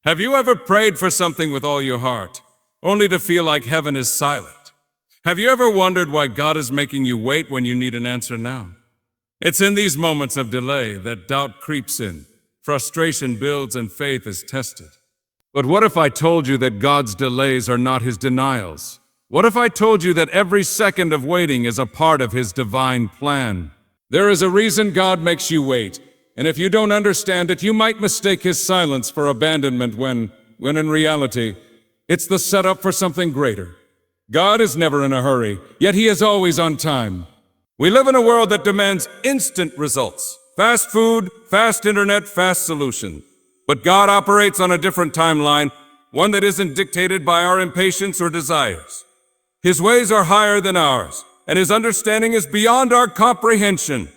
Have you ever prayed for something with all your heart, only to feel like heaven is silent? Have you ever wondered why God is making you wait when you need an answer now? It's in these moments of delay that doubt creeps in, frustration builds, and faith is tested. But what if I told you that God's delays are not His denials? What if I told you that every second of waiting is a part of His divine plan? There is a reason God makes you wait, and if you don't understand it, you might mistake His silence for abandonment when in reality, it's the setup for something greater. God is never in a hurry, yet He is always on time. We live in a world that demands instant results. Fast food, fast internet, fast solution. But God operates on a different timeline, one that isn't dictated by our impatience or desires. His ways are higher than ours, and His understanding is beyond our comprehension.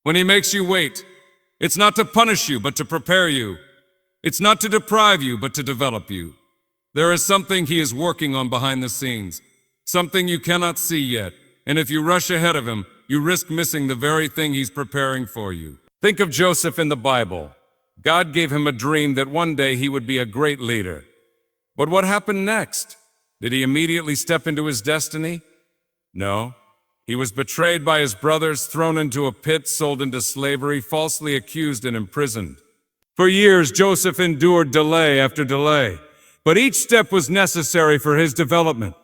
When He makes you wait, it's not to punish you, but to prepare you. It's not to deprive you, but to develop you. There is something He is working on behind the scenes, something you cannot see yet, and if you rush ahead of Him, you risk missing the very thing He's preparing for you. Think of Joseph in the Bible. God gave him a dream that one day he would be a great leader. But what happened next? Did he immediately step into his destiny? No. He was betrayed by his brothers, thrown into a pit, sold into slavery, falsely accused and imprisoned. For years, Joseph endured delay after delay, but each step was necessary for his development.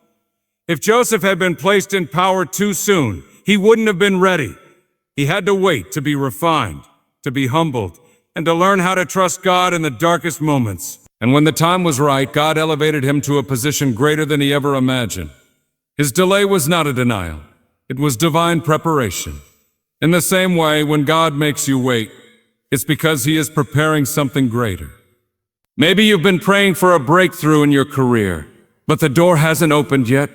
If Joseph had been placed in power too soon, he wouldn't have been ready. He had to wait to be refined, to be humbled, and to learn how to trust God in the darkest moments. And when the time was right, God elevated him to a position greater than he ever imagined. His delay was not a denial. It was divine preparation. In the same way, when God makes you wait, it's because He is preparing something greater. Maybe you've been praying for a breakthrough in your career, but the door hasn't opened yet.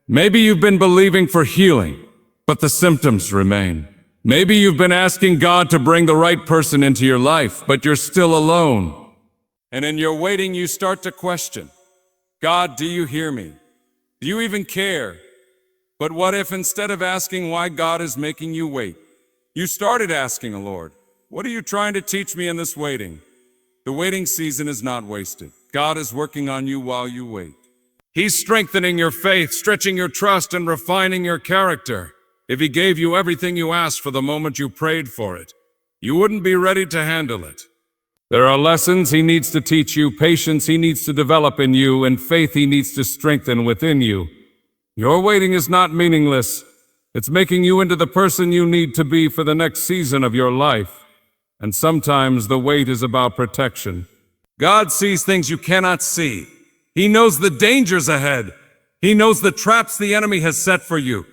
Maybe you've been believing for healing, but the symptoms remain. Maybe you've been asking God to bring the right person into your life, but you're still alone. And in your waiting, you start to question, God, do you hear me? Do you even care? But what if instead of asking why God is making you wait, you started asking the Lord, what are you trying to teach me in this waiting? The waiting season is not wasted. God is working on you while you wait. He's strengthening your faith, stretching your trust, and refining your character. If He gave you everything you asked for the moment you prayed for it, you wouldn't be ready to handle it. There are lessons He needs to teach you, patience He needs to develop in you, and faith He needs to strengthen within you. Your waiting is not meaningless. It's making you into the person you need to be for the next season of your life. And sometimes the wait is about protection. God sees things you cannot see. He knows the dangers ahead. He knows the traps the enemy has set for you.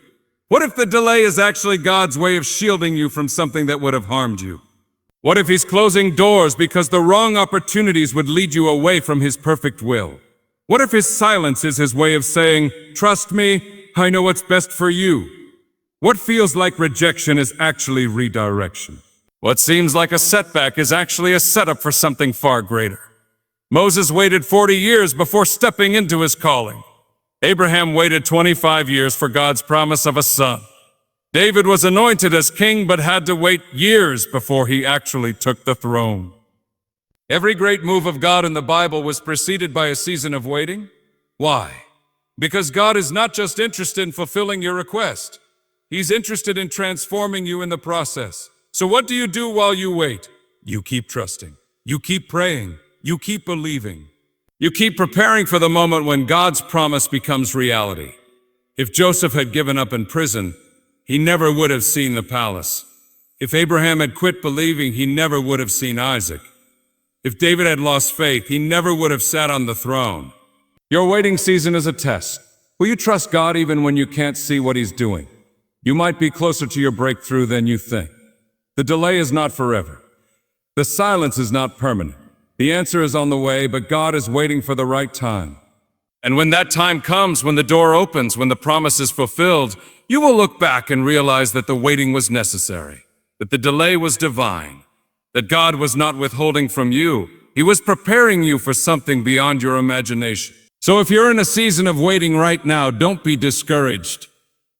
What if the delay is actually God's way of shielding you from something that would have harmed you? What if He's closing doors because the wrong opportunities would lead you away from His perfect will? What if His silence is His way of saying, trust me, I know what's best for you? What feels like rejection is actually redirection. What seems like a setback is actually a setup for something far greater. Moses waited 40 years before stepping into his calling. Abraham waited 25 years for God's promise of a son. David was anointed as king but had to wait years before he actually took the throne. Every great move of God in the Bible was preceded by a season of waiting. Why? Because God is not just interested in fulfilling your request. He's interested in transforming you in the process. So what do you do while you wait? You keep trusting. You keep praying. You keep believing. You keep preparing for the moment when God's promise becomes reality. If Joseph had given up in prison, he never would have seen the palace. If Abraham had quit believing, he never would have seen Isaac. If David had lost faith, he never would have sat on the throne. Your waiting season is a test. Will you trust God even when you can't see what He's doing? You might be closer to your breakthrough than you think. The delay is not forever. The silence is not permanent. The answer is on the way, but God is waiting for the right time. And when that time comes, when the door opens, when the promise is fulfilled, you will look back and realize that the waiting was necessary, that the delay was divine, that God was not withholding from you. He was preparing you for something beyond your imagination. So if you're in a season of waiting right now, don't be discouraged.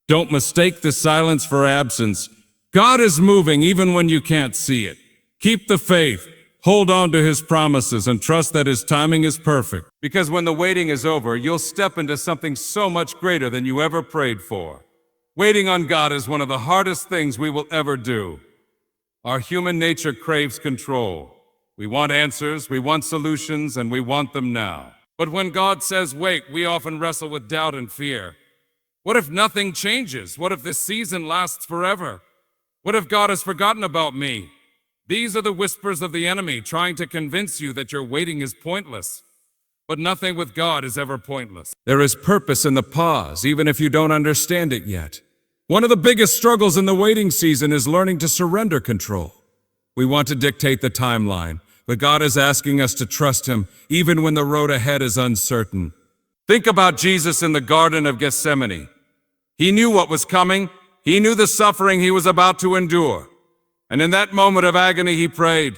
Don't mistake the silence for absence. God is moving even when you can't see it. Keep the faith. Hold on to His promises and trust that His timing is perfect. Because when the waiting is over, you'll step into something so much greater than you ever prayed for. Waiting on God is one of the hardest things we will ever do. Our human nature craves control. We want answers, we want solutions, and we want them now. But when God says wait, we often wrestle with doubt and fear. What if nothing changes? What if this season lasts forever? What if God has forgotten about me? These are the whispers of the enemy trying to convince you that your waiting is pointless. But nothing with God is ever pointless. There is purpose in the pause, even if you don't understand it yet. One of the biggest struggles in the waiting season is learning to surrender control. We want to dictate the timeline, but God is asking us to trust Him even when the road ahead is uncertain. Think about Jesus in the Garden of Gethsemane. He knew what was coming. He knew the suffering He was about to endure. And in that moment of agony, He prayed,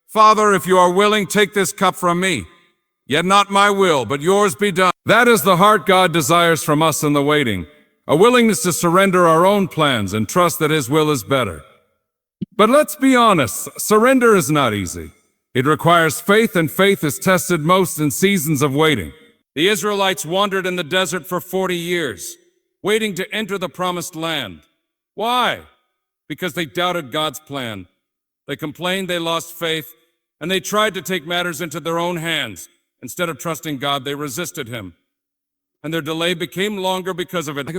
"Father, if you are willing, take this cup from me. Yet not my will, but yours be done." That is the heart God desires from us in the waiting, a willingness to surrender our own plans and trust that His will is better. But let's be honest, surrender is not easy. It requires faith, and faith is tested most in seasons of waiting. The Israelites wandered in the desert for 40 years, waiting to enter the promised land. Why? Because they doubted God's plan. They complained, they lost faith, and they tried to take matters into their own hands. Instead of trusting God, they resisted Him. And their delay became longer because of it.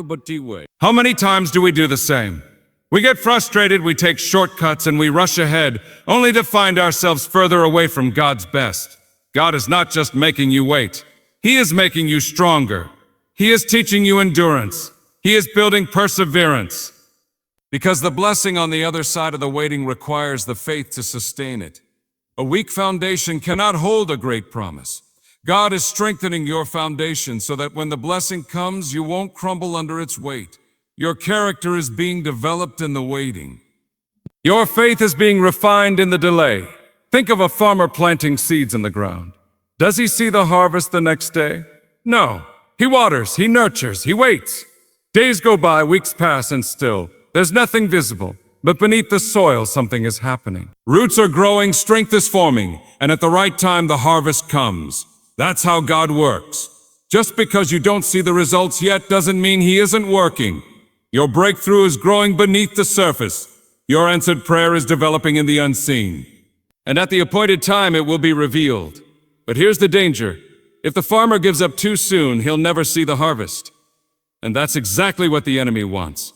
How many times do we do the same? We get frustrated, we take shortcuts, and we rush ahead, only to find ourselves further away from God's best. God is not just making you wait. He is making you stronger. He is teaching you endurance. He is building perseverance. Because the blessing on the other side of the waiting requires the faith to sustain it. A weak foundation cannot hold a great promise. God is strengthening your foundation so that when the blessing comes, you won't crumble under its weight. Your character is being developed in the waiting. Your faith is being refined in the delay. Think of a farmer planting seeds in the ground. Does he see the harvest the next day? No. He waters, he nurtures, he waits. Days go by, weeks pass, and still, there's nothing visible. But beneath the soil, something is happening. Roots are growing, strength is forming, and at the right time, the harvest comes. That's how God works. Just because you don't see the results yet doesn't mean He isn't working. Your breakthrough is growing beneath the surface. Your answered prayer is developing in the unseen. And at the appointed time, it will be revealed. But here's the danger. If the farmer gives up too soon, he'll never see the harvest. And that's exactly what the enemy wants.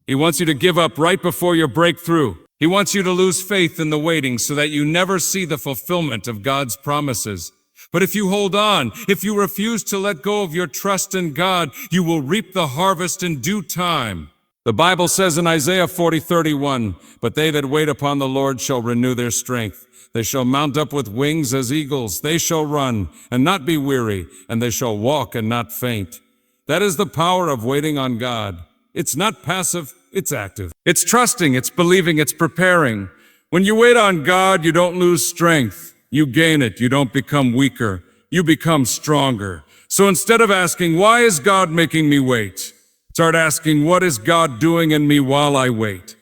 He wants you to give up right before your breakthrough. He wants you to lose faith in the waiting so that you never see the fulfillment of God's promises. But if you hold on, if you refuse to let go of your trust in God, you will reap the harvest in due time. The Bible says in Isaiah 40:31, "But they that wait upon the Lord shall renew their strength. They shall mount up with wings as eagles. They shall run and not be weary, and they shall walk and not faint." That is the power of waiting on God. It's not passive, it's active. It's trusting, it's believing, it's preparing. When you wait on God, you don't lose strength. You gain it. You don't become weaker. You become stronger. So instead of asking, "Why is God making me wait?" start asking, "What is God doing in me while I wait?"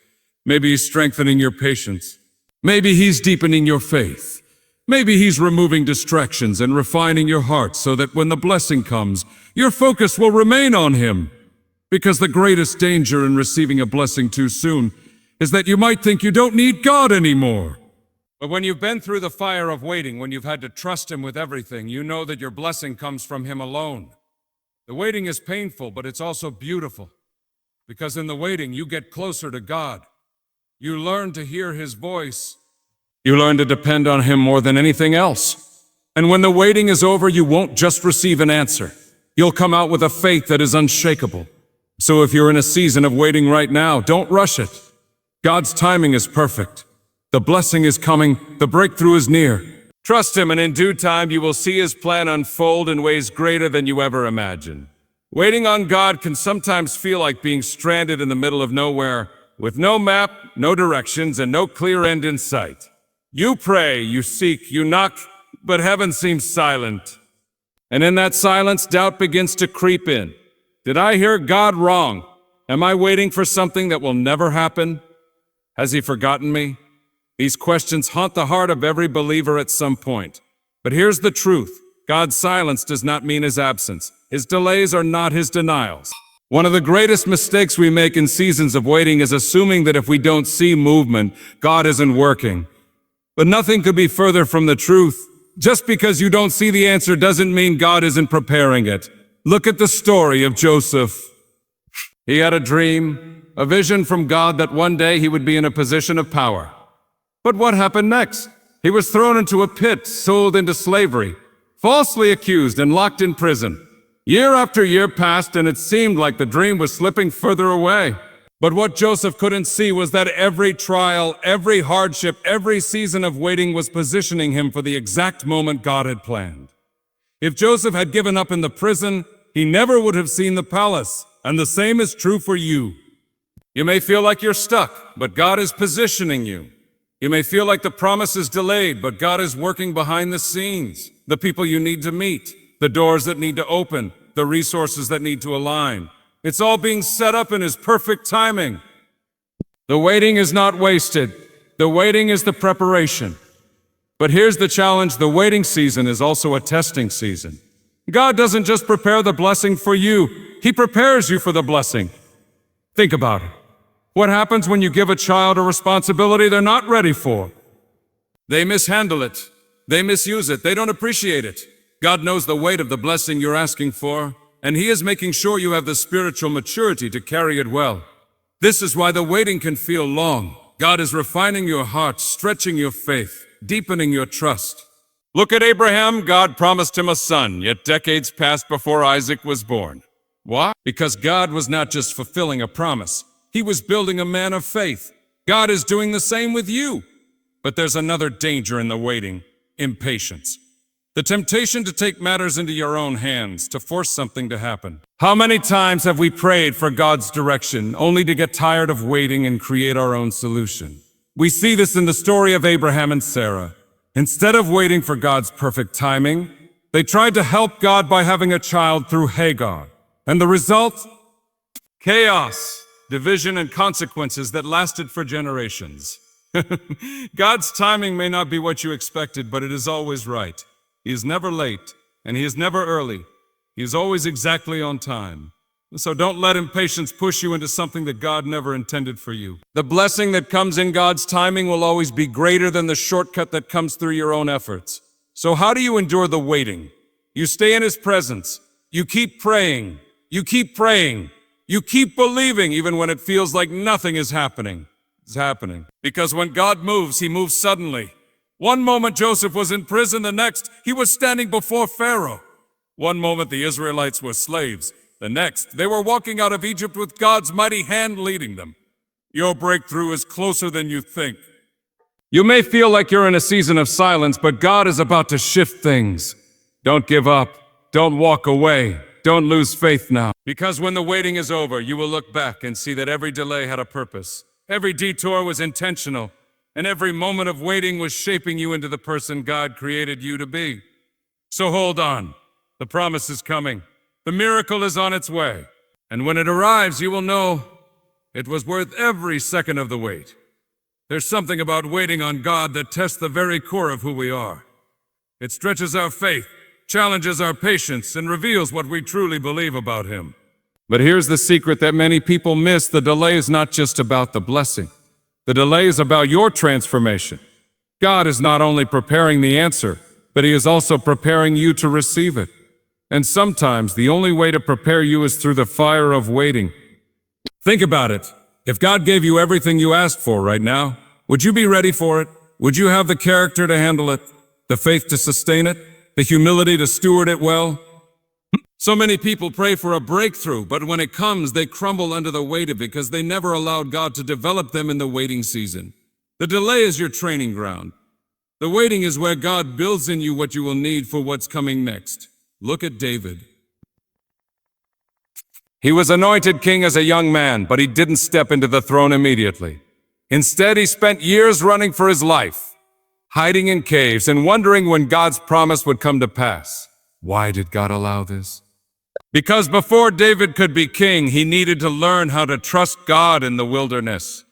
Maybe He's strengthening your patience. Maybe He's deepening your faith. Maybe He's removing distractions and refining your heart so that when the blessing comes, your focus will remain on Him. Because the greatest danger in receiving a blessing too soon is that you might think you don't need God anymore. But when you've been through the fire of waiting, when you've had to trust Him with everything, you know that your blessing comes from Him alone. The waiting is painful, but it's also beautiful. Because in the waiting, you get closer to God. You learn to hear His voice. You learn to depend on Him more than anything else. And when the waiting is over, you won't just receive an answer. You'll come out with a faith that is unshakable. So if you're in a season of waiting right now, don't rush it. God's timing is perfect. The blessing is coming. The breakthrough is near. Trust Him, and in due time, you will see His plan unfold in ways greater than you ever imagined. Waiting on God can sometimes feel like being stranded in the middle of nowhere, with no map, no directions, and no clear end in sight. You pray, you seek, you knock, but heaven seems silent. And in that silence, doubt begins to creep in. Did I hear God wrong? Am I waiting for something that will never happen? Has He forgotten me? These questions haunt the heart of every believer at some point. But here's the truth. God's silence does not mean his absence. His delays are not his denials. One of the greatest mistakes we make in seasons of waiting is assuming that if we don't see movement, God isn't working. But nothing could be further from the truth. Just because you don't see the answer doesn't mean God isn't preparing it. Look at the story of Joseph. He had a dream, a vision from God that one day he would be in a position of power. But what happened next? He was thrown into a pit, sold into slavery, falsely accused and locked in prison. Year after year passed, and it seemed like the dream was slipping further away. But what Joseph couldn't see was that every trial, every hardship, every season of waiting was positioning him for the exact moment God had planned. If Joseph had given up in the prison, he never would have seen the palace, and the same is true for you. You may feel like you're stuck, but God is positioning you. You may feel like the promise is delayed, but God is working behind the scenes. The people you need to meet, the doors that need to open, the resources that need to align. It's all being set up in His perfect timing. The waiting is not wasted. The waiting is the preparation. But here's the challenge: the waiting season is also a testing season. God doesn't just prepare the blessing for you, He prepares you for the blessing. Think about it. What happens when you give a child a responsibility they're not ready for? They mishandle it. They misuse it. They don't appreciate it. God knows the weight of the blessing you're asking for, and He is making sure you have the spiritual maturity to carry it well. This is why the waiting can feel long. God is refining your heart, stretching your faith, deepening your trust. Look at Abraham. God promised him a son, yet decades passed before Isaac was born. Why? Because God was not just fulfilling a promise. He was building a man of faith. God is doing the same with you. But there's another danger in the waiting: impatience. The temptation to take matters into your own hands, to force something to happen. How many times have we prayed for God's direction, only to get tired of waiting and create our own solution? We see this in the story of Abraham and Sarah. Instead of waiting for God's perfect timing, they tried to help God by having a child through Hagar. And the result? Chaos, division, and consequences that lasted for generations. God's timing may not be what you expected, but it is always right. He is never late, and He is never early. He is always exactly on time. So don't let impatience push you into something that God never intended for you. The blessing that comes in God's timing will always be greater than the shortcut that comes through your own efforts. So how do you endure the waiting? You stay in His presence. You keep praying. You keep praying. You keep believing even when it feels like nothing is happening. It's happening. Because when God moves, He moves suddenly. One moment Joseph was in prison, the next he was standing before Pharaoh. One moment the Israelites were slaves, the next they were walking out of Egypt with God's mighty hand leading them. Your breakthrough is closer than you think. You may feel like you're in a season of silence, but God is about to shift things. Don't give up. Don't walk away. Don't lose faith now. Because when the waiting is over, you will look back and see that every delay had a purpose. Every detour was intentional. And every moment of waiting was shaping you into the person God created you to be. So hold on. The promise is coming. The miracle is on its way. And when it arrives, you will know it was worth every second of the wait. There's something about waiting on God that tests the very core of who we are. It stretches our faith, challenges our patience, and reveals what we truly believe about Him. But here's the secret that many people miss: the delay is not just about the blessing. The delay is about your transformation. God is not only preparing the answer, but He is also preparing you to receive it. And sometimes the only way to prepare you is through the fire of waiting. Think about it. If God gave you everything you asked for right now, would you be ready for it? Would you have the character to handle it, the faith to sustain it, the humility to steward it well? So many people pray for a breakthrough, but when it comes, they crumble under the weight of it because they never allowed God to develop them in the waiting season. The delay is your training ground. The waiting is where God builds in you what you will need for what's coming next. Look at David. He was anointed king as a young man, but he didn't step into the throne immediately. Instead, he spent years running for his life, hiding in caves and wondering when God's promise would come to pass. Why did God allow this? Because before David could be king, he needed to learn how to trust God in the wilderness.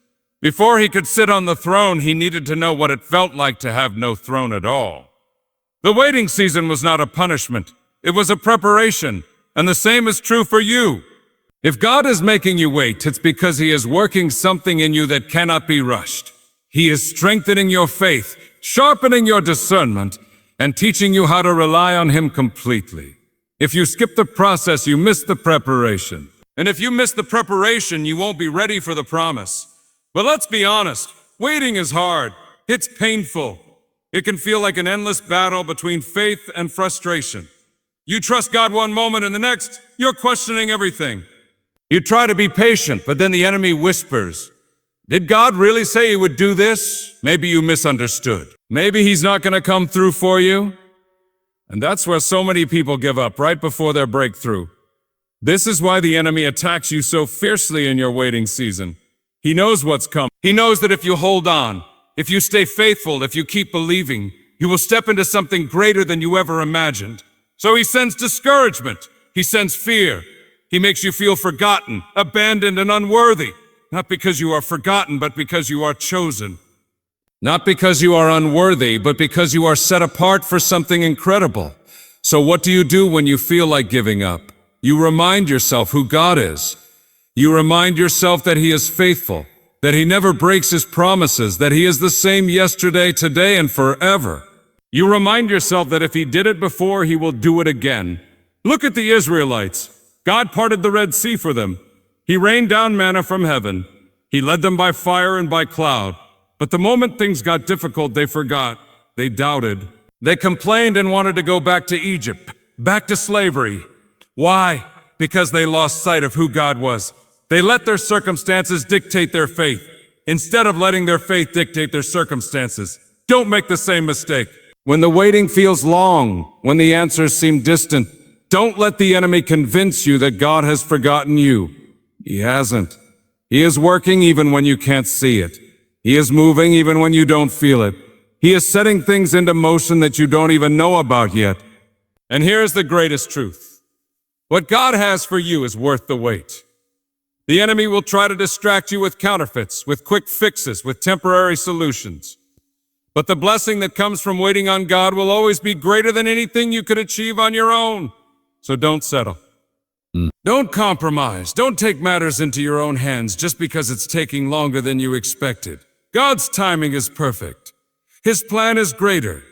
Before he could sit on the throne, he needed to know what it felt like to have no throne at all. The waiting season was not a punishment. It was a preparation, and the same is true for you. If God is making you wait, it's because He is working something in you that cannot be rushed. He is strengthening your faith, sharpening your discernment, and teaching you how to rely on Him completely. If you skip the process, you miss the preparation. And if you miss the preparation, you won't be ready for the promise. But let's be honest, waiting is hard. It's painful. It can feel like an endless battle between faith and frustration. You trust God one moment and the next, you're questioning everything. You try to be patient, but then the enemy whispers, "Did God really say He would do this?" Maybe you misunderstood. Maybe He's not going to come through for you. And that's where so many people give up, right before their breakthrough. This is why the enemy attacks you so fiercely in your waiting season. He knows what's coming. He knows that if you hold on, if you stay faithful, if you keep believing, you will step into something greater than you ever imagined. So he sends discouragement. He sends fear. He makes you feel forgotten, abandoned, and unworthy. Not because you are forgotten, but because you are chosen. Not because you are unworthy, but because you are set apart for something incredible. So what do you do when you feel like giving up? You remind yourself who God is. You remind yourself that He is faithful, that He never breaks His promises, that He is the same yesterday, today, and forever. You remind yourself that if He did it before, He will do it again. Look at the Israelites. God parted the Red Sea for them. He rained down manna from heaven. He led them by fire and by cloud. But the moment things got difficult, they forgot. They doubted. They complained and wanted to go back to Egypt, back to slavery. Why? Because they lost sight of who God was. They let their circumstances dictate their faith, instead of letting their faith dictate their circumstances. Don't make the same mistake. When the waiting feels long, when the answers seem distant, don't let the enemy convince you that God has forgotten you. He hasn't. He is working even when you can't see it. He is moving even when you don't feel it. He is setting things into motion that you don't even know about yet. And here's the greatest truth. What God has for you is worth the wait. The enemy will try to distract you with counterfeits, with quick fixes, with temporary solutions. But the blessing that comes from waiting on God will always be greater than anything you could achieve on your own. So don't settle. Don't compromise. Don't take matters into your own hands just because it's taking longer than you expected. God's timing is perfect. His plan is greater.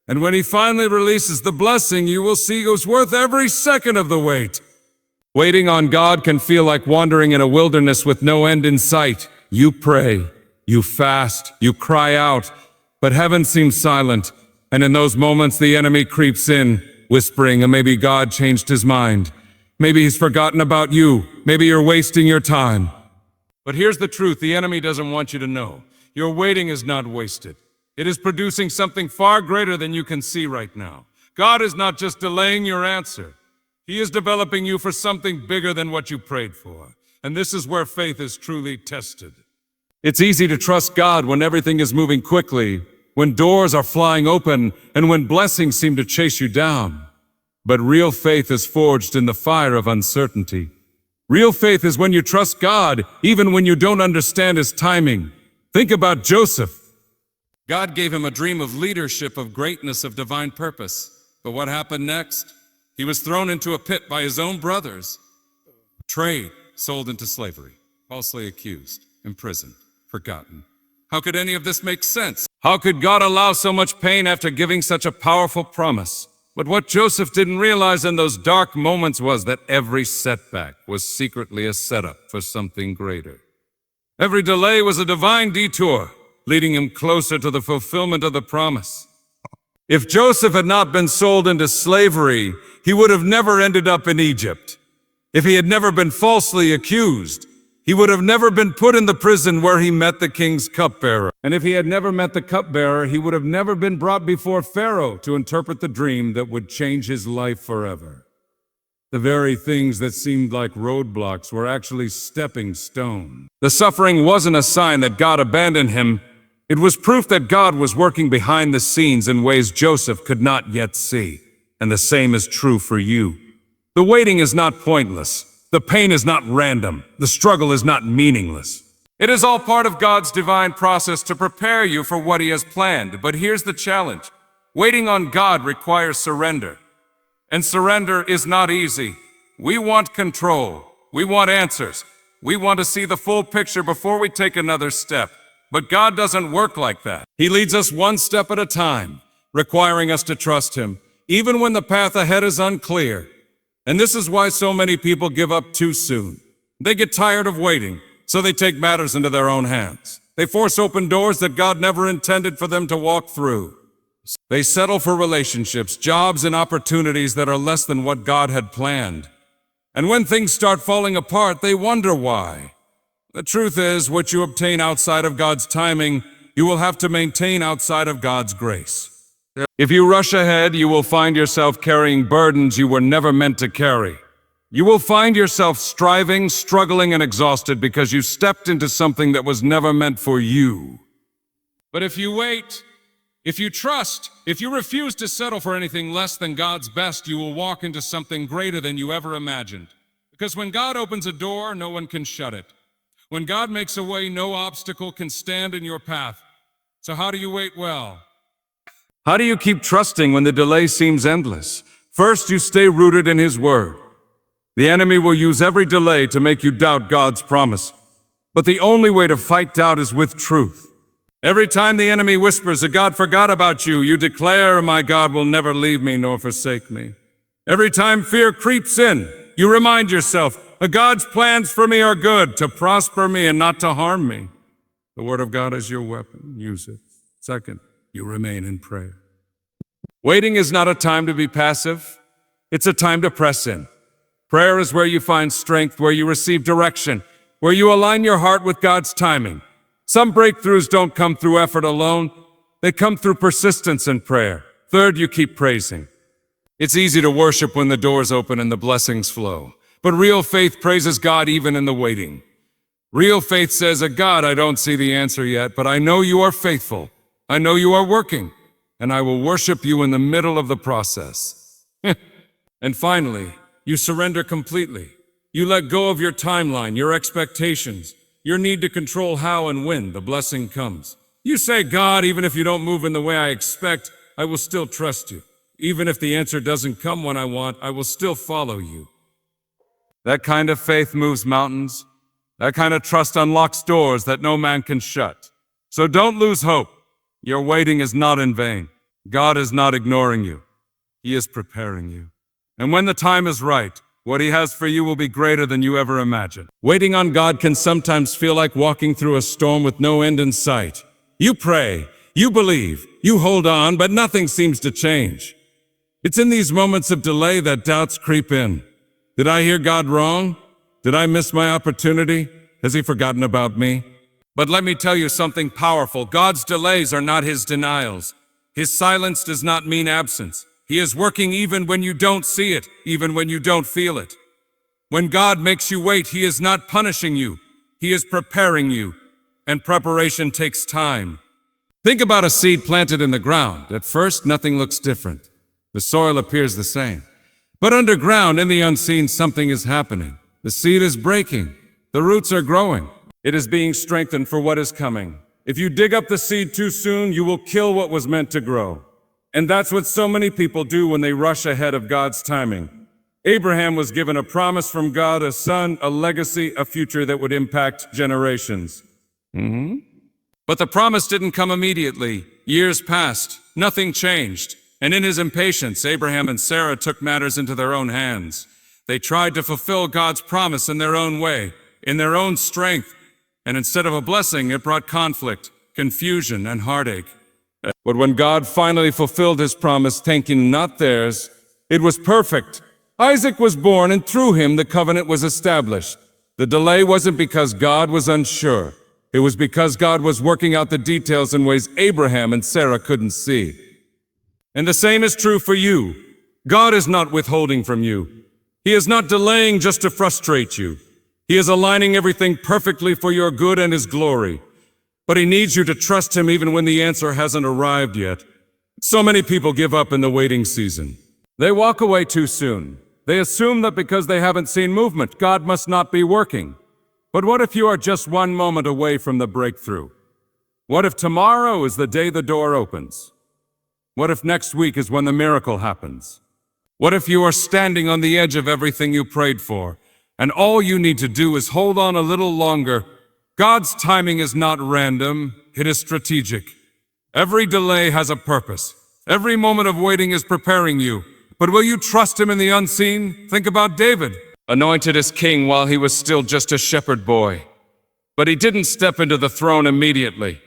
And when He finally releases the blessing, you will see it was worth every second of the wait. Waiting on God can feel like wandering in a wilderness with no end in sight. You pray, you fast, you cry out, but heaven seems silent. And in those moments, the enemy creeps in, whispering, maybe God changed His mind. Maybe He's forgotten about you. Maybe you're wasting your time. But here's the truth the enemy doesn't want you to know. Your waiting is not wasted. It is producing something far greater than you can see right now. God is not just delaying your answer. He is developing you for something bigger than what you prayed for. And this is where faith is truly tested. It's easy to trust God when everything is moving quickly, when doors are flying open, and when blessings seem to chase you down. But real faith is forged in the fire of uncertainty. Real faith is when you trust God, even when you don't understand His timing. Think about Joseph. God gave him a dream of leadership, of greatness, of divine purpose. But what happened next? He was thrown into a pit by his own brothers, betrayed, sold into slavery, falsely accused, imprisoned, forgotten. How could any of this make sense? How could God allow so much pain after giving such a powerful promise? But what Joseph didn't realize in those dark moments was that every setback was secretly a setup for something greater. Every delay was a divine detour, leading him closer to the fulfillment of the promise. If Joseph had not been sold into slavery, he would have never ended up in Egypt. If he had never been falsely accused, he would have never been put in the prison where he met the king's cupbearer. And if he had never met the cupbearer, he would have never been brought before Pharaoh to interpret the dream that would change his life forever. The very things that seemed like roadblocks were actually stepping stones. The suffering wasn't a sign that God abandoned him. It was proof that God was working behind the scenes in ways Joseph could not yet see. And the same is true for you. The waiting is not pointless. The pain is not random. The struggle is not meaningless. It is all part of God's divine process to prepare you for what He has planned. But here's the challenge. Waiting on God requires surrender. And surrender is not easy. We want control. We want answers. We want to see the full picture before we take another step. But God doesn't work like that. He leads us one step at a time, requiring us to trust Him, even when the path ahead is unclear. And this is why so many people give up too soon. They get tired of waiting, so they take matters into their own hands. They force open doors that God never intended for them to walk through. They settle for relationships, jobs, and opportunities that are less than what God had planned. And when things start falling apart, they wonder why. The truth is, what you obtain outside of God's timing, you will have to maintain outside of God's grace. If you rush ahead, you will find yourself carrying burdens you were never meant to carry. You will find yourself striving, struggling, and exhausted because you stepped into something that was never meant for you. But if you wait, if you trust, if you refuse to settle for anything less than God's best, you will walk into something greater than you ever imagined. Because when God opens a door, no one can shut it. When God makes a way, no obstacle can stand in your path. So how do you wait well? How do you keep trusting when the delay seems endless? First, you stay rooted in His Word. The enemy will use every delay to make you doubt God's promise. But the only way to fight doubt is with truth. Every time the enemy whispers that God forgot about you, you declare, "My God will never leave me nor forsake me." Every time fear creeps in, you remind yourself that God's plans for me are good, to prosper me and not to harm me. The Word of God is your weapon. Use it. Second, you remain in prayer. Waiting is not a time to be passive. It's a time to press in. Prayer is where you find strength, where you receive direction, where you align your heart with God's timing. Some breakthroughs don't come through effort alone. They come through persistence and prayer. Third, you keep praising. It's easy to worship when the doors open and the blessings flow. But real faith praises God even in the waiting. Real faith says, "God, I don't see the answer yet, but I know you are faithful. I know you are working, and I will worship you in the middle of the process." And finally, you surrender completely. You let go of your timeline, your expectations, your need to control how and when the blessing comes. You say, "God, even if you don't move in the way I expect, I will still trust you. Even if the answer doesn't come when I want, I will still follow you." That kind of faith moves mountains. That kind of trust unlocks doors that no man can shut. So don't lose hope. Your waiting is not in vain. God is not ignoring you. He is preparing you. And when the time is right, what He has for you will be greater than you ever imagined. Waiting on God can sometimes feel like walking through a storm with no end in sight. You pray, you believe, you hold on, but nothing seems to change. It's in these moments of delay that doubts creep in. Did I hear God wrong? Did I miss my opportunity? Has He forgotten about me? But let me tell you something powerful. God's delays are not His denials. His silence does not mean absence. He is working even when you don't see it, even when you don't feel it. When God makes you wait, He is not punishing you. He is preparing you. And preparation takes time. Think about a seed planted in the ground. At first, nothing looks different. The soil appears the same. But underground, in the unseen, something is happening. The seed is breaking. The roots are growing. It is being strengthened for what is coming. If you dig up the seed too soon, you will kill what was meant to grow. And that's what so many people do when they rush ahead of God's timing. Abraham was given a promise from God, a son, a legacy, a future that would impact generations. But the promise didn't come immediately. Years passed. Nothing changed. And in his impatience, Abraham and Sarah took matters into their own hands. They tried to fulfill God's promise in their own way, in their own strength. And instead of a blessing, it brought conflict, confusion, and heartache. But when God finally fulfilled His promise, thinking not theirs, it was perfect. Isaac was born, and through him the covenant was established. The delay wasn't because God was unsure. It was because God was working out the details in ways Abraham and Sarah couldn't see. And the same is true for you. God is not withholding from you. He is not delaying just to frustrate you. He is aligning everything perfectly for your good and His glory. But He needs you to trust Him even when the answer hasn't arrived yet. So many people give up in the waiting season. They walk away too soon. They assume that because they haven't seen movement, God must not be working. But what if you are just one moment away from the breakthrough? What if tomorrow is the day the door opens? What if next week is when the miracle happens? What if you are standing on the edge of everything you prayed for, and all you need to do is hold on a little longer? God's timing is not random, it is strategic. Every delay has a purpose. Every moment of waiting is preparing you. But will you trust him in the unseen? Think about David, anointed as king while he was still just a shepherd boy. But he didn't step into the throne immediately.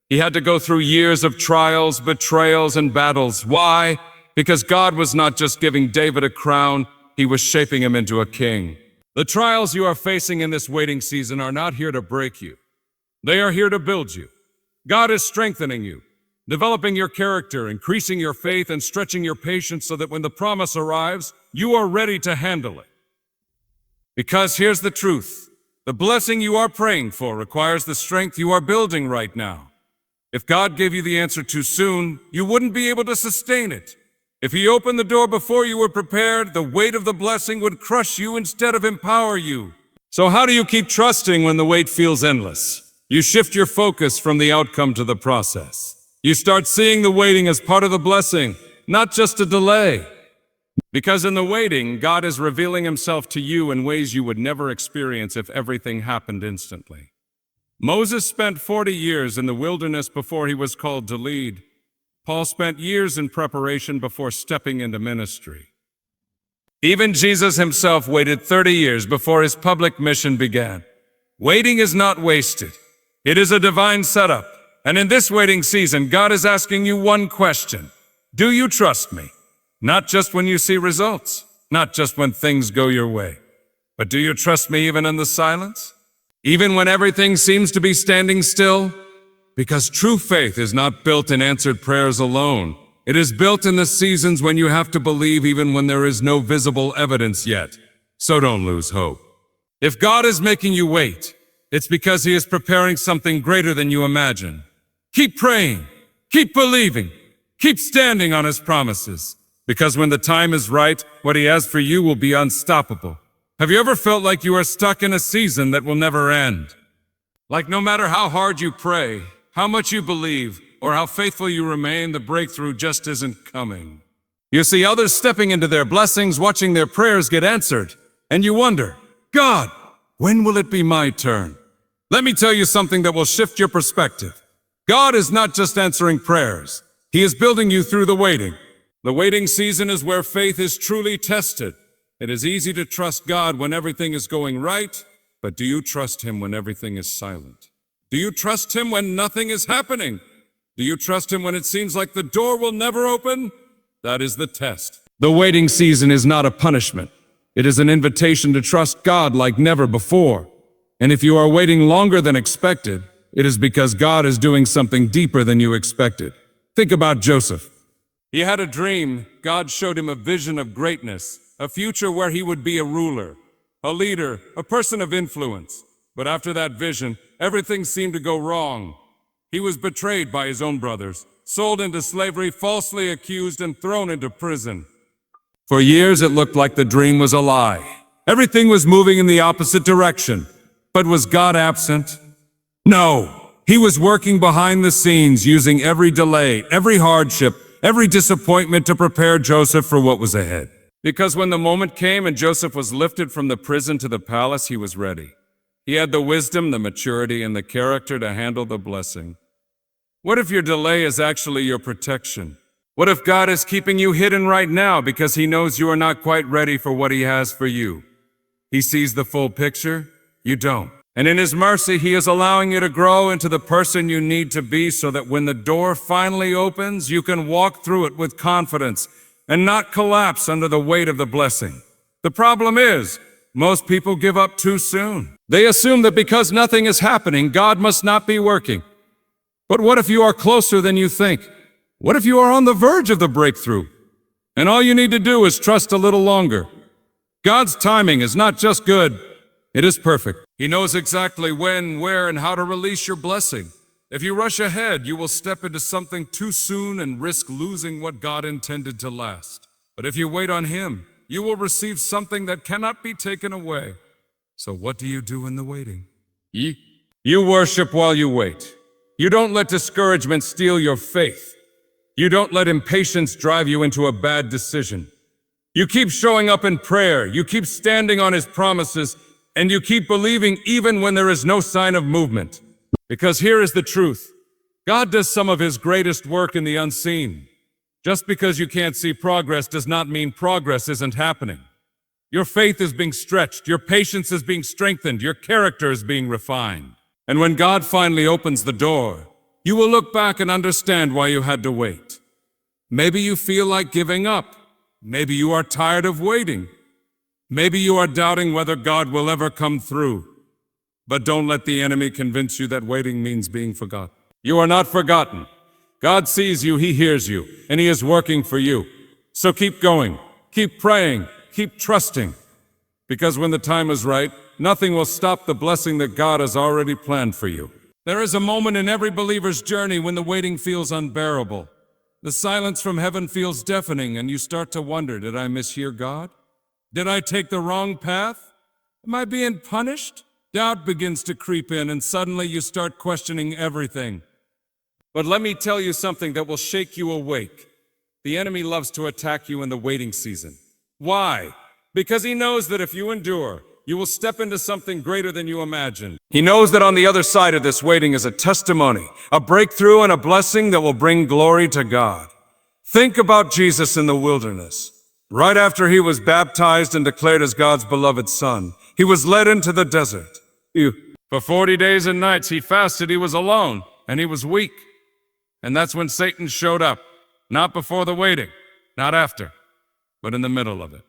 He had to go through years of trials, betrayals, and battles. Why? Because God was not just giving David a crown, he was shaping him into a king. The trials you are facing in this waiting season are not here to break you. They are here to build you. God is strengthening you, developing your character, increasing your faith, and stretching your patience so that when the promise arrives, you are ready to handle it. Because here's the truth. The blessing you are praying for requires the strength you are building right now. If God gave you the answer too soon, you wouldn't be able to sustain it. If he opened the door before you were prepared, the weight of the blessing would crush you instead of empower you. So how do you keep trusting when the wait feels endless? You shift your focus from the outcome to the process. You start seeing the waiting as part of the blessing, not just a delay. Because in the waiting, God is revealing himself to you in ways you would never experience if everything happened instantly. Moses spent 40 years in the wilderness before he was called to lead. Paul spent years in preparation before stepping into ministry. Even Jesus himself waited 30 years before his public mission began. Waiting is not wasted. It is a divine setup. And in this waiting season, God is asking you one question. Do you trust me? Not just when you see results, not just when things go your way, but do you trust me even in the silence? Even when everything seems to be standing still? Because true faith is not built in answered prayers alone. It is built in the seasons when you have to believe even when there is no visible evidence yet. So don't lose hope. If God is making you wait, it's because he is preparing something greater than you imagine. Keep praying, keep believing, keep standing on his promises. Because when the time is right, what he has for you will be unstoppable. Have you ever felt like you are stuck in a season that will never end? Like no matter how hard you pray, how much you believe, or how faithful you remain, the breakthrough just isn't coming. You see others stepping into their blessings, watching their prayers get answered, and you wonder, God, when will it be my turn? Let me tell you something that will shift your perspective. God is not just answering prayers. He is building you through the waiting. The waiting season is where faith is truly tested. It is easy to trust God when everything is going right, but do you trust him when everything is silent? Do you trust him when nothing is happening? Do you trust him when it seems like the door will never open? That is the test. The waiting season is not a punishment. It is an invitation to trust God like never before. And if you are waiting longer than expected, it is because God is doing something deeper than you expected. Think about Joseph. He had a dream. God showed him a vision of greatness, a future where he would be a ruler, a leader, a person of influence. But after that vision, everything seemed to go wrong. He was betrayed by his own brothers, sold into slavery, falsely accused, and thrown into prison. For years, it looked like the dream was a lie. Everything was moving in the opposite direction. But was God absent? No. He was working behind the scenes, using every delay, every hardship, every disappointment to prepare Joseph for what was ahead. Because when the moment came and Joseph was lifted from the prison to the palace, he was ready. He had the wisdom, the maturity, and the character to handle the blessing. What if your delay is actually your protection? What if God is keeping you hidden right now because he knows you are not quite ready for what he has for you? He sees the full picture, you don't. And in his mercy, he is allowing you to grow into the person you need to be so that when the door finally opens, you can walk through it with confidence and not collapse under the weight of the blessing. The problem is, most people give up too soon. They assume that because nothing is happening, God must not be working. But what if you are closer than you think? What if you are on the verge of the breakthrough? And all you need to do is trust a little longer. God's timing is not just good, it is perfect. He knows exactly when, where, and how to release your blessing. If you rush ahead, you will step into something too soon and risk losing what God intended to last. But if you wait on him, you will receive something that cannot be taken away. So what do you do in the waiting? You worship while you wait. You don't let discouragement steal your faith. You don't let impatience drive you into a bad decision. You keep showing up in prayer, you keep standing on His promises, and you keep believing even when there is no sign of movement. Because here is the truth. God does some of His greatest work in the unseen. Just because you can't see progress does not mean progress isn't happening. Your faith is being stretched, your patience is being strengthened, your character is being refined. And when God finally opens the door, you will look back and understand why you had to wait. Maybe you feel like giving up. Maybe you are tired of waiting. Maybe you are doubting whether God will ever come through. But don't let the enemy convince you that waiting means being forgotten. You are not forgotten. God sees you, He hears you, and He is working for you. So keep going, keep praying, keep trusting. Because when the time is right, nothing will stop the blessing that God has already planned for you. There is a moment in every believer's journey when the waiting feels unbearable. The silence from heaven feels deafening, and you start to wonder, did I mishear God? Did I take the wrong path? Am I being punished? Doubt begins to creep in, and suddenly you start questioning everything. But let me tell you something that will shake you awake. The enemy loves to attack you in the waiting season. Why? Because he knows that if you endure, you will step into something greater than you imagined. He knows that on the other side of this waiting is a testimony, a breakthrough, and a blessing that will bring glory to God. Think about Jesus in the wilderness. Right after He was baptized and declared as God's beloved Son, He was led into the desert. For 40 days and nights He fasted, He was alone, and He was weak. And that's when Satan showed up. Not before the waiting, not after, but in the middle of it.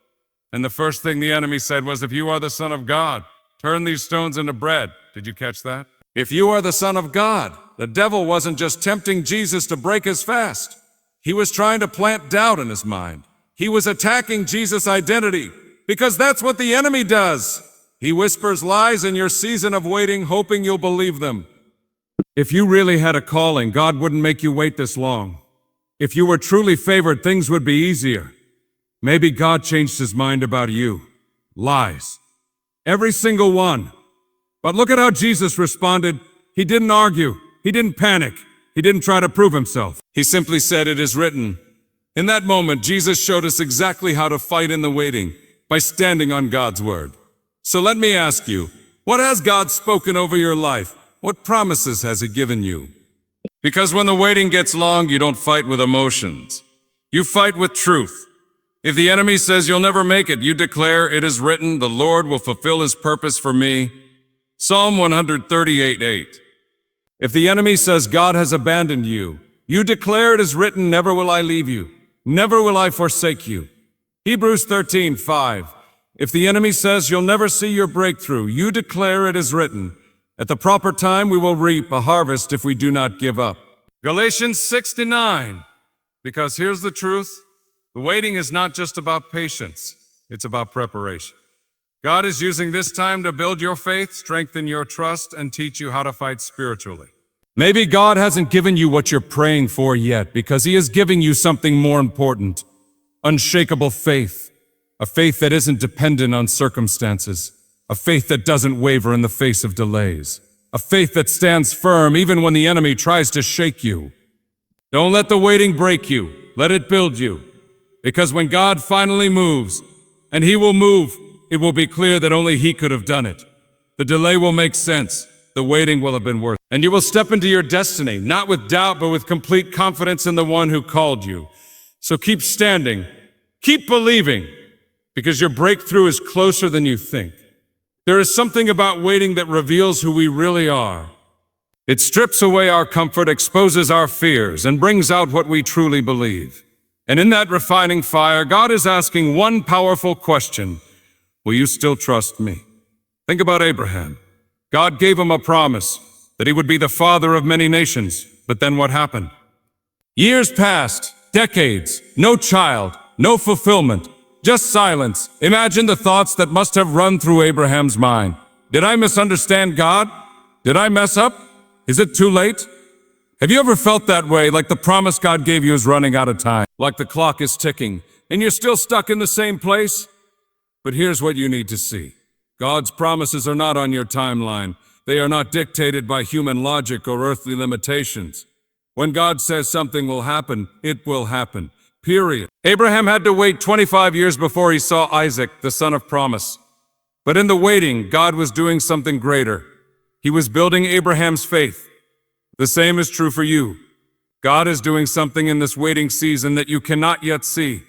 And the first thing the enemy said was, if you are the Son of God, turn these stones into bread. Did you catch that? If you are the Son of God, the devil wasn't just tempting Jesus to break His fast. He was trying to plant doubt in his mind. He was attacking Jesus' identity, because that's what the enemy does. He whispers lies in your season of waiting, hoping you'll believe them. If you really had a calling, God wouldn't make you wait this long. If you were truly favored, things would be easier. Maybe God changed His mind about you. Lies. Every single one. But look at how Jesus responded. He didn't argue. He didn't panic. He didn't try to prove Himself. He simply said, it is written. In that moment, Jesus showed us exactly how to fight in the waiting, by standing on God's word. So let me ask you, what has God spoken over your life? What promises has He given you? Because when the waiting gets long, you don't fight with emotions. You fight with truth. If the enemy says you'll never make it, you declare, it is written, the Lord will fulfill His purpose for me. Psalm 138:8. If the enemy says God has abandoned you, you declare, it is written, never will I leave you. Never will I forsake you. Hebrews 13:5. If the enemy says you'll never see your breakthrough, you declare, it is written, at the proper time we will reap a harvest if we do not give up. Galatians 6:9. Because here's the truth. The waiting is not just about patience. It's about preparation. God is using this time to build your faith, strengthen your trust, and teach you how to fight spiritually. Maybe God hasn't given you what you're praying for yet because He is giving you something more important. Unshakable faith. A faith that isn't dependent on circumstances. A faith that doesn't waver in the face of delays. A faith that stands firm even when the enemy tries to shake you. Don't let the waiting break you. Let it build you. Because when God finally moves, and He will move, it will be clear that only He could have done it. The delay will make sense. The waiting will have been worth it. And you will step into your destiny, not with doubt, but with complete confidence in the one who called you. So keep standing. Keep believing. Because your breakthrough is closer than you think. There is something about waiting that reveals who we really are. It strips away our comfort, exposes our fears, and brings out what we truly believe. And in that refining fire, God is asking one powerful question. Will you still trust me? Think about Abraham. God gave him a promise that he would be the father of many nations. But then what happened? Years passed, decades, no child, no fulfillment. Just silence. Imagine the thoughts that must have run through Abraham's mind. Did I misunderstand God? Did I mess up? Is it too late? Have you ever felt that way, like the promise God gave you is running out of time? Like the clock is ticking, and you're still stuck in the same place? But here's what you need to see. God's promises are not on your timeline. They are not dictated by human logic or earthly limitations. When God says something will happen, it will happen. Period. Abraham had to wait 25 years before he saw Isaac, the son of promise. But in the waiting, God was doing something greater. He was building Abraham's faith. The same is true for you. God is doing something in this waiting season that you cannot yet see.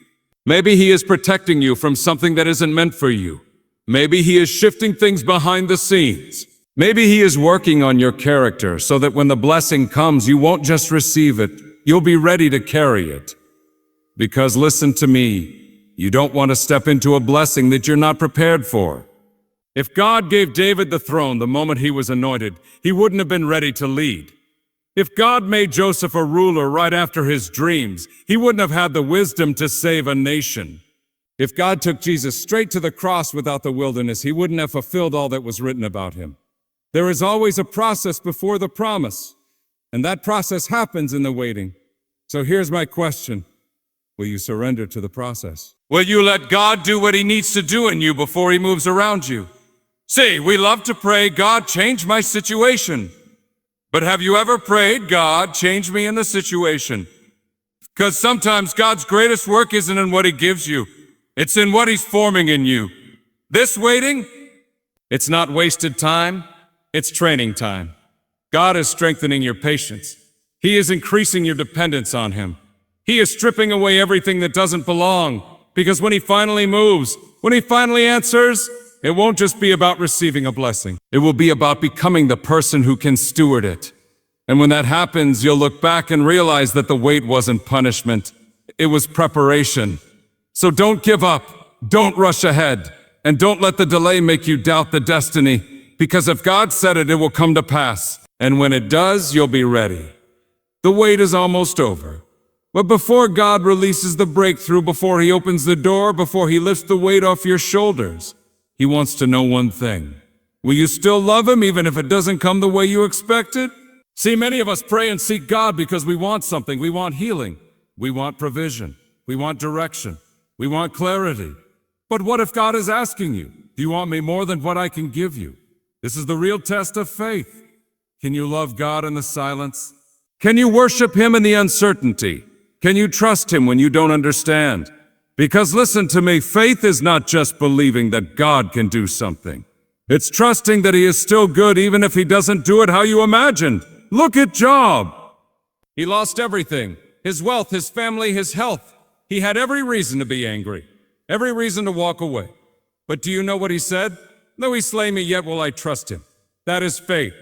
Maybe He is protecting you from something that isn't meant for you. Maybe He is shifting things behind the scenes. Maybe He is working on your character so that when the blessing comes, you won't just receive it, you'll be ready to carry it. Because listen to me, you don't want to step into a blessing that you're not prepared for. If God gave David the throne the moment he was anointed, he wouldn't have been ready to lead. If God made Joseph a ruler right after his dreams, he wouldn't have had the wisdom to save a nation. If God took Jesus straight to the cross without the wilderness, he wouldn't have fulfilled all that was written about him. There is always a process before the promise, and that process happens in the waiting. So here's my question. Will you surrender to the process? Will you let God do what He needs to do in you before He moves around you? See, we love to pray, God, change my situation. But have you ever prayed, God, change me in the situation? Because sometimes God's greatest work isn't in what He gives you. It's in what He's forming in you. This waiting, it's not wasted time. It's training time. God is strengthening your patience. He is increasing your dependence on Him. He is stripping away everything that doesn't belong. Because when He finally moves, when He finally answers, it won't just be about receiving a blessing. It will be about becoming the person who can steward it. And when that happens, you'll look back and realize that the wait wasn't punishment. It was preparation. So don't give up. Don't rush ahead. And don't let the delay make you doubt the destiny. Because if God said it, it will come to pass. And when it does, you'll be ready. The wait is almost over. But before God releases the breakthrough, before He opens the door, before He lifts the weight off your shoulders, He wants to know one thing. Will you still love Him even if it doesn't come the way you expected? See, many of us pray and seek God because we want something. We want healing. We want provision. We want direction. We want clarity. But what if God is asking you, do you want me more than what I can give you? This is the real test of faith. Can you love God in the silence? Can you worship Him in the uncertainty? Can you trust Him when you don't understand? Because listen to me, faith is not just believing that God can do something. It's trusting that He is still good even if He doesn't do it how you imagined. Look at Job. He lost everything. His wealth, his family, his health. He had every reason to be angry. Every reason to walk away. But do you know what he said? Though He slay me, yet will I trust Him. That is faith.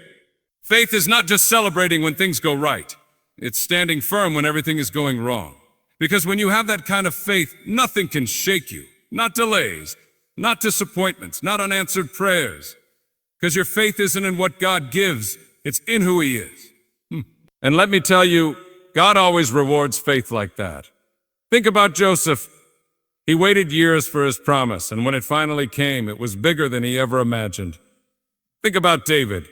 Faith is not just celebrating when things go right. It's standing firm when everything is going wrong. Because when you have that kind of faith, nothing can shake you. Not delays, not disappointments, not unanswered prayers. Because your faith isn't in what God gives, it's in who He is. And let me tell you, God always rewards faith like that. Think about Joseph. He waited years for his promise, and when it finally came, it was bigger than he ever imagined. Think about David.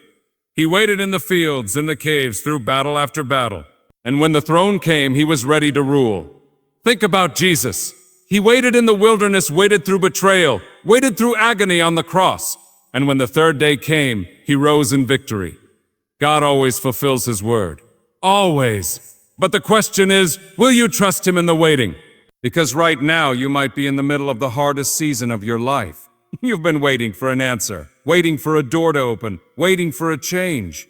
He waited in the fields, in the caves, through battle after battle. And when the throne came, He was ready to rule. Think about Jesus. He waited in the wilderness, waited through betrayal, waited through agony on the cross. And when the third day came, He rose in victory. God always fulfills His word. Always. But the question is, will you trust Him in the waiting? Because right now, you might be in the middle of the hardest season of your life. You've been waiting for an answer, waiting for a door to open, waiting for a change.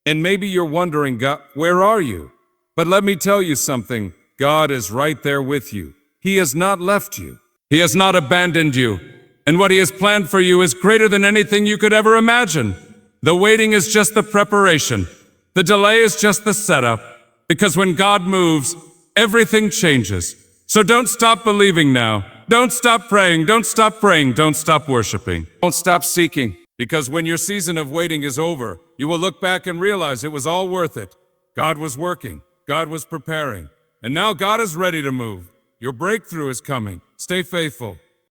And maybe you're wondering, God, where are you? But let me tell you something. God is right there with you. He has not left you. He has not abandoned you. And what He has planned for you is greater than anything you could ever imagine. The waiting is just the preparation. The delay is just the setup. Because when God moves, everything changes. So don't stop believing now. Don't stop praying. Don't stop praying. Don't stop worshiping. Don't stop seeking. Because when your season of waiting is over, you will look back and realize it was all worth it. God was working. God was preparing. And now God is ready to move. Your breakthrough is coming. Stay faithful.